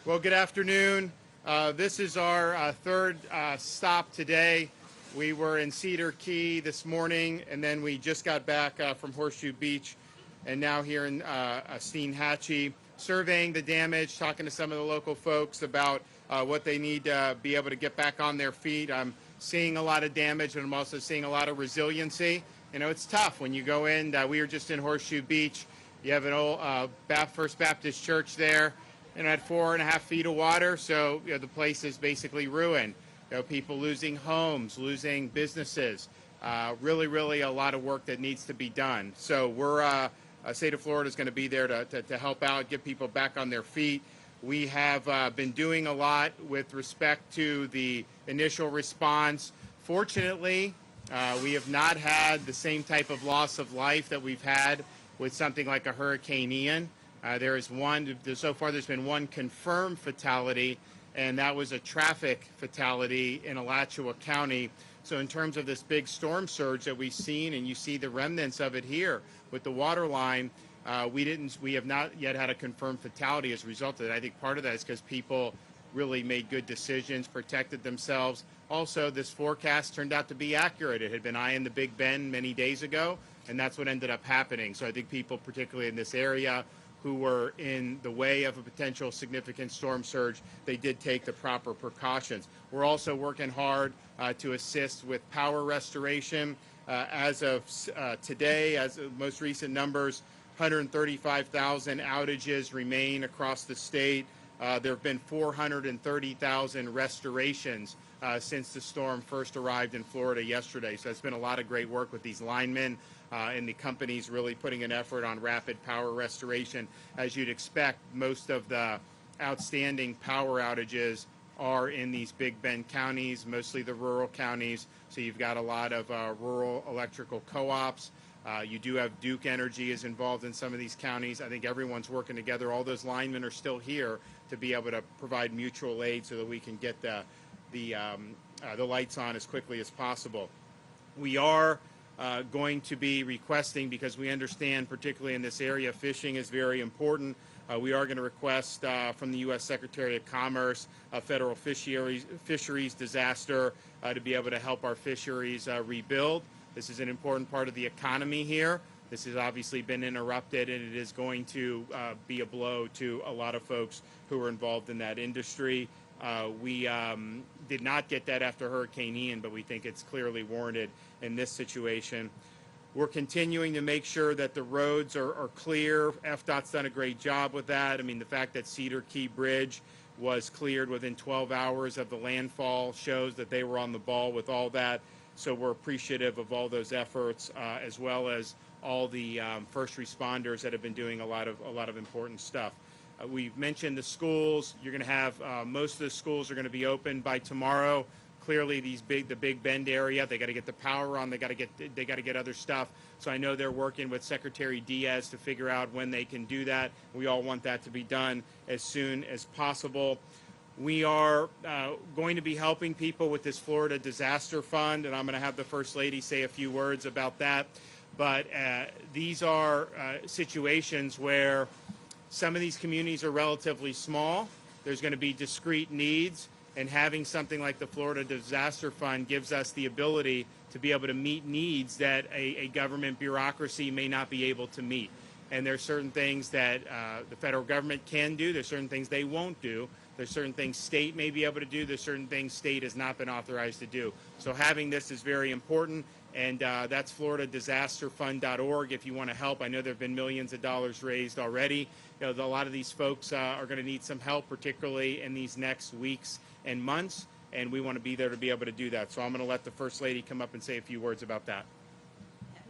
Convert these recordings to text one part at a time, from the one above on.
Well, good afternoon. This is our third stop today. We were in Cedar Key this morning, and then we just got back from Horseshoe Beach, and now here in Steinhatchee, surveying the damage, talking to some of the local folks about what they need to be able to get back on their feet. I'm seeing a lot of damage, and I'm also seeing a lot of resiliency. You know, it's tough when you go in. We were just in Horseshoe Beach. You have an old First Baptist church there, and had 4.5 feet of water, so the place is basically ruined. People losing homes, losing businesses. Really a lot of work that needs to be done. So we're, state of Florida is going to be there to help out, get people back on their feet. We have been doing a lot with respect to the initial response. Fortunately, we have not had the same type of loss of life that we've had with something like a Hurricane Ian. So far there's been one confirmed fatality, and that was a traffic fatality in Alachua County. So in terms of this big storm surge that we've seen, and you see the remnants of it here with the water line, we have not yet had a confirmed fatality as a result of it. I think part of that is because people really made good decisions, protected themselves. Also, this forecast turned out to be accurate. It had been eyeing the Big Bend many days ago, and that's what ended up happening. So I think people, particularly in this area, who were in the way of a potential significant storm surge, they did take the proper precautions. We're also working hard to assist with power restoration. As of today, as of most recent numbers, 135,000 outages remain across the state. There have been 430,000 restorations since the storm first arrived in Florida yesterday. So it's been a lot of great work with these linemen and the companies really putting an effort on rapid power restoration. As you'd expect, most of the outstanding power outages are in these Big Bend counties, mostly the rural counties. So you've got a lot of rural electrical co-ops. You do have Duke Energy is involved in some of these counties. I think everyone's working together. All those linemen are still here to be able to provide mutual aid so that we can get the lights on as quickly as possible. We are going to be requesting, because we understand, particularly in this area, fishing is very important. We are going to request from the U.S. Secretary of Commerce a federal fisheries disaster to be able to help our fisheries rebuild. This is an important part of the economy here. This has obviously been interrupted, and it is going to be a blow to a lot of folks who are involved in that industry. We did not get that after Hurricane Ian, but we think it's clearly warranted in this situation. We're continuing to make sure that the roads are clear. FDOT's done a great job with that. I mean, the fact that Cedar Key Bridge was cleared within 12 hours of the landfall shows that they were on the ball with all that. So we're appreciative of all those efforts, as well as all the first responders that have been doing a lot of important stuff. We've mentioned the schools. You're going to have most of the schools are going to be open by tomorrow. Clearly, the Big Bend area, they got to get the power on. They got to get other stuff. So I know they're working with Secretary Diaz to figure out when they can do that. We all want that to be done as soon as possible. We are going to be helping people with this Florida Disaster Fund, and I'm going to have the First Lady say a few words about that. But these are situations where some of these communities are relatively small. There's going to be discrete needs, and having something like the Florida Disaster Fund gives us the ability to be able to meet needs that a government bureaucracy may not be able to meet. And there's certain things that the federal government can do. There's certain things they won't do. There's certain things state may be able to do. There's certain things state has not been authorized to do. So having this is very important, and that's floridadisasterfund.org if you want to help. I know there have been millions of dollars raised already. A lot of these folks are going to need some help, particularly in these next weeks and months, and we want to be there to be able to do that. So I'm going to let the First Lady come up and say a few words about that.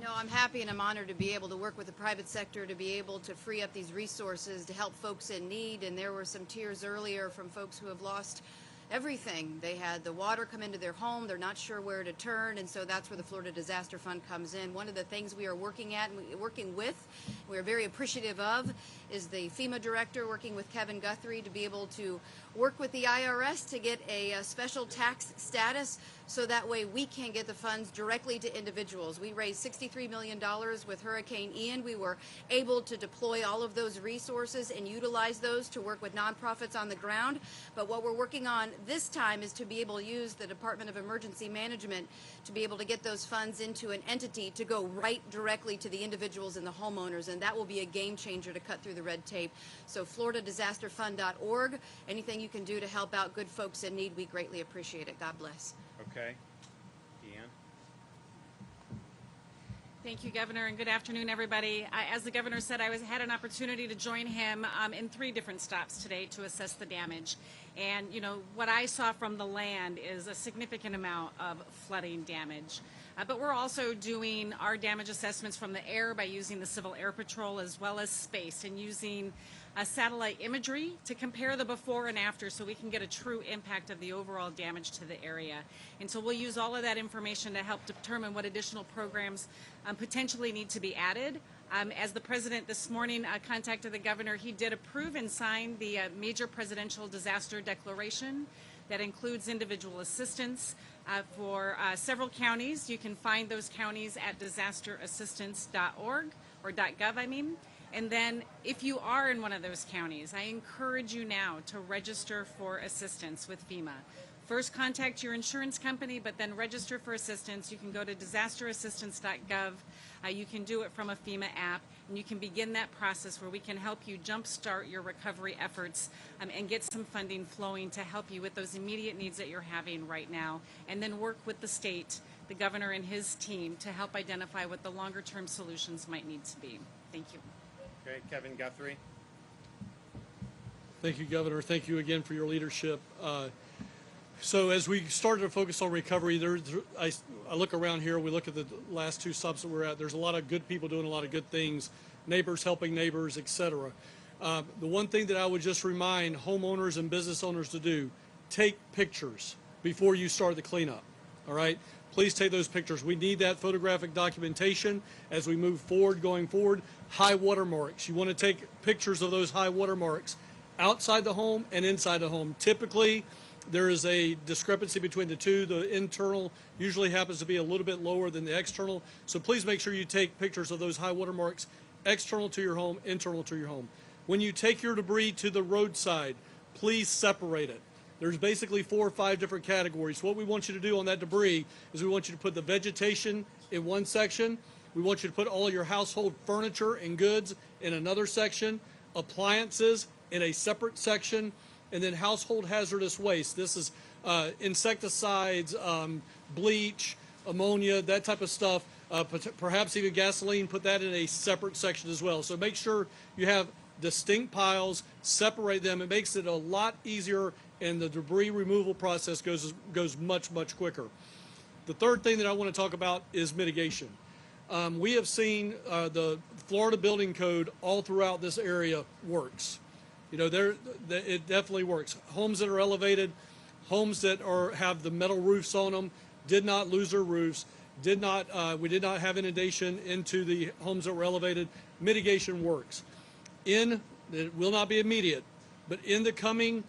No, I'm happy and I'm honored to be able to work with the private sector to be able to free up these resources to help folks in need. And there were some tears earlier from folks who have lost everything. They had the water come into their home. They're not sure where to turn, and so that's where the Florida Disaster Fund comes in. One of the things we are working at and working with, we are very appreciative of, is the FEMA director working with Kevin Guthrie to be able to work with the IRS to get a special tax status, so that way we can get the funds directly to individuals. We raised $63 million with Hurricane Ian. We were able to deploy all of those resources and utilize those to work with nonprofits on the ground. But what we're working on this time is to be able to use the Department of Emergency Management to be able to get those funds into an entity to go right directly to the individuals and the homeowners, and that will be a game changer to cut through the red tape. So FloridaDisasterFund.org, anything you can do to help out good folks in need, we greatly appreciate it. God bless. Okay. Deanne? Thank you, Governor, and good afternoon, everybody. As the Governor said, I had an opportunity to join him in 3 different stops today to assess the damage. And, you know, what I saw from the land is a significant amount of flooding damage. But we're also doing our damage assessments from the air by using the Civil Air Patrol, as well as space, and using satellite imagery to compare the before and after, so we can get a true impact of the overall damage to the area. And so we'll use all of that information to help determine what additional programs potentially need to be added. As the President this morning contacted the Governor, he did approve and sign the Major Presidential Disaster Declaration that includes individual assistance for several counties. You can find those counties at disasterassistance.org, or .gov, I mean. And then if you are in one of those counties, I encourage you now to register for assistance with FEMA. First, contact your insurance company, but then register for assistance. You can go to disasterassistance.gov. You can do it from a FEMA app, and you can begin that process where we can help you jumpstart your recovery efforts and get some funding flowing to help you with those immediate needs that you're having right now, and then work with the state, the Governor and his team, to help identify what the longer-term solutions might need to be. Thank you. Okay, Kevin Guthrie. Thank you, Governor. Thank you again for your leadership. So as we started to focus on recovery, I look around here, we look at the last 2 stops that we're at, there's a lot of good people doing a lot of good things, neighbors helping neighbors, etc. The one thing that I would just remind homeowners and business owners to do, take pictures before you start the cleanup, all right? Please take those pictures. We need that photographic documentation as we move forward, going forward. High water marks. You want to take pictures of those high water marks outside the home and inside the home. Typically, there is a discrepancy between the two. The internal usually happens to be a little bit lower than the external. So please make sure you take pictures of those high water marks external to your home, internal to your home. When you take your debris to the roadside, please separate it. There's basically 4 or 5 different categories. What we want you to do on that debris is we want you to put the vegetation in one section. We want you to put all your household furniture and goods in another section, appliances in a separate section, and then household hazardous waste. This is insecticides, bleach, ammonia, that type of stuff, perhaps even gasoline. Put that in a separate section as well. So make sure you have distinct piles, separate them. It makes it a lot easier, and the debris removal process goes much, much quicker. The third thing that I want to talk about is mitigation. We have seen the Florida Building Code all throughout this area works. You know, it definitely works. Homes that are elevated, homes that have the metal roofs on them, did not lose their roofs, we did not have inundation into the homes that were elevated. Mitigation works. It will not be immediate, but in the coming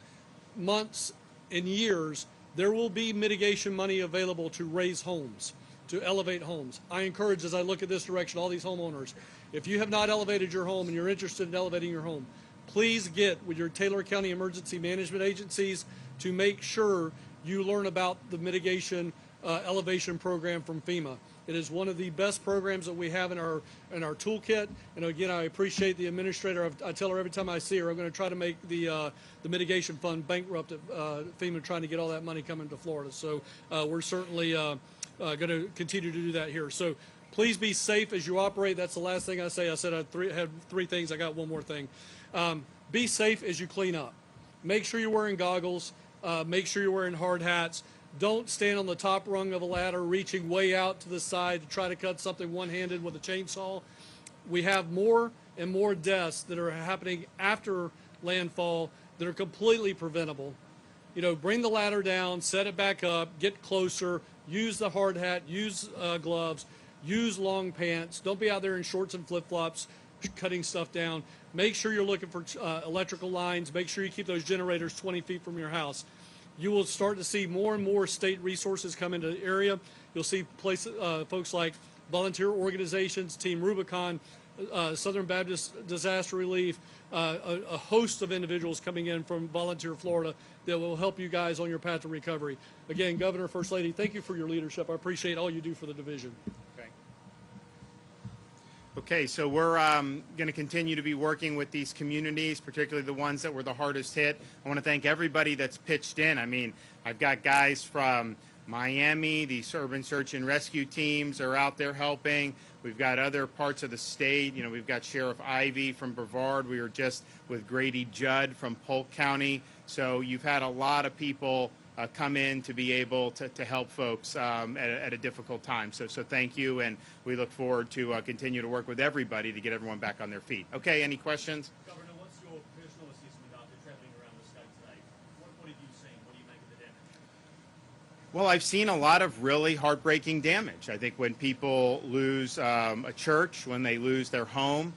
months and years, there will be mitigation money available to raise homes, to elevate homes. I encourage, as I look at this direction, all these homeowners, if you have not elevated your home and you're interested in elevating your home, please get with your Taylor County emergency management agencies to make sure you learn about the mitigation elevation program from FEMA. It is one of the best programs that we have in our toolkit. And again, I appreciate the administrator. I tell her every time I see her, I'm going to try to make the mitigation fund bankrupt at FEMA, trying to get all that money coming to Florida. So we're certainly going to continue to do that here. So please be safe as you operate. That's the last thing I say. I said I had 3 things. I got one more thing. Be safe as you clean up. Make sure you're wearing goggles. Make sure you're wearing hard hats. Don't stand on the top rung of a ladder reaching way out to the side to try to cut something one-handed with a chainsaw. We have more and more deaths that are happening after landfall that are completely preventable. bring the ladder down, set it back up, get closer, use the hard hat, use gloves, use long pants. Don't be out there in shorts and flip-flops cutting stuff down. Make sure you're looking for electrical lines. Make sure you keep those generators 20 feet from your house. You will start to see more and more state resources come into the area. You'll see folks like volunteer organizations, Team Rubicon, Southern Baptist Disaster Relief, a host of individuals coming in from Volunteer Florida that will help you guys on your path to recovery. Again, Governor, First Lady, thank you for your leadership. I appreciate all you do for the division. Okay, so we're going to continue to be working with these communities, particularly the ones that were the hardest hit. I want to thank everybody that's pitched in. I mean, I've got guys from Miami, these urban search and rescue teams are out there helping. We've got other parts of the state. We've got Sheriff Ivy from Brevard. We were just with Grady Judd from Polk County. So you've had a lot of people come in to be able to help folks at a difficult time. So thank you, and we look forward to continue to work with everybody to get everyone back on their feet. Okay, any questions? Governor, what's your personal assessment after traveling around the state today? What have you seen? What do you make of the damage? Well, I've seen a lot of really heartbreaking damage. I think when people lose a church, when they lose their home,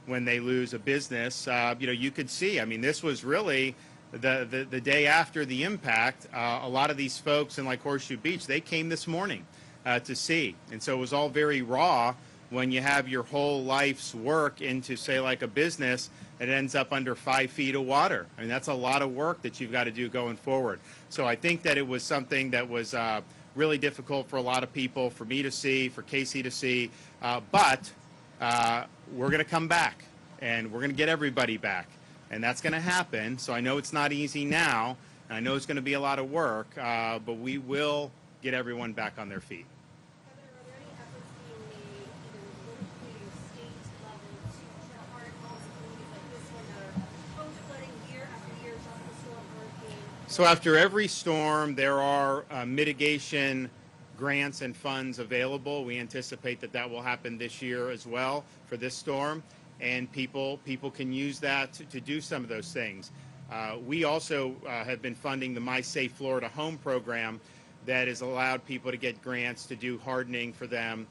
when they lose a business, you could see. I mean, this was really the day after the impact. A lot of these folks in like Horseshoe Beach, they came this morning to see. And so it was all very raw when you have your whole life's work into, say, like a business that ends up under 5 feet of water. I mean, that's a lot of work that you've got to do going forward. So I think that it was something that was really difficult for a lot of people, for me to see, for Casey to see. But we're going to come back, and we're going to get everybody back. And that's going to happen. So I know it's not easy now, and I know it's going to be a lot of work, but we will get everyone back on their feet. So after every storm, there are mitigation grants and funds available. We anticipate that will happen this year as well for this storm. And people can use that to do some of those things. We also have been funding the My Safe Florida Home program that has allowed people to get grants to do hardening for them,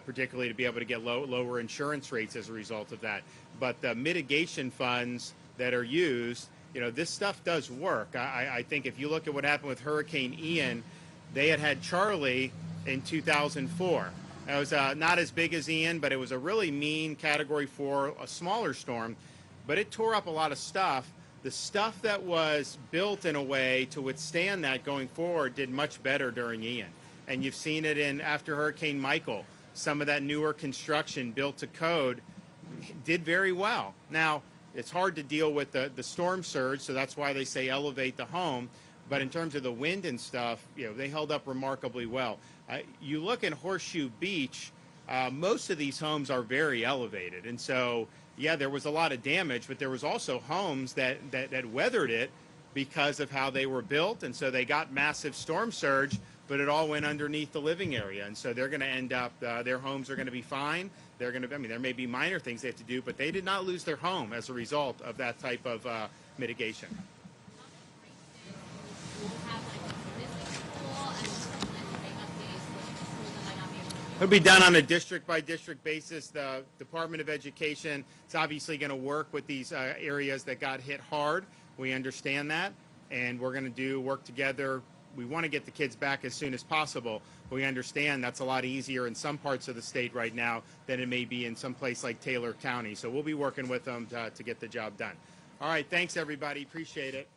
particularly to be able to get lower insurance rates as a result of that. But the mitigation funds that are used, this stuff does work. I think if you look at what happened with Hurricane Ian, they had Charlie in 2004. It was not as big as Ian, but it was a really mean Category 4, a smaller storm, but it tore up a lot of stuff. The stuff that was built in a way to withstand that going forward did much better during Ian. And you've seen it after Hurricane Michael. Some of that newer construction built to code did very well. Now, it's hard to deal with the storm surge, so that's why they say elevate the home. But in terms of the wind and stuff, they held up remarkably well. You look in Horseshoe Beach, most of these homes are very elevated. And so, yeah, there was a lot of damage, but there was also homes that weathered it because of how they were built. And so they got massive storm surge, but it all went underneath the living area. And so they're going to end up, their homes are going to be fine. They're going to, there may be minor things they have to do, but they did not lose their home as a result of that type of mitigation. It'll be done on a district-by-district basis. The Department of Education is obviously going to work with these areas that got hit hard. We understand that, and we're going to work together. We want to get the kids back as soon as possible. We understand that's a lot easier in some parts of the state right now than it may be in some place like Taylor County. So we'll be working with them to get the job done. All right, thanks, everybody. Appreciate it.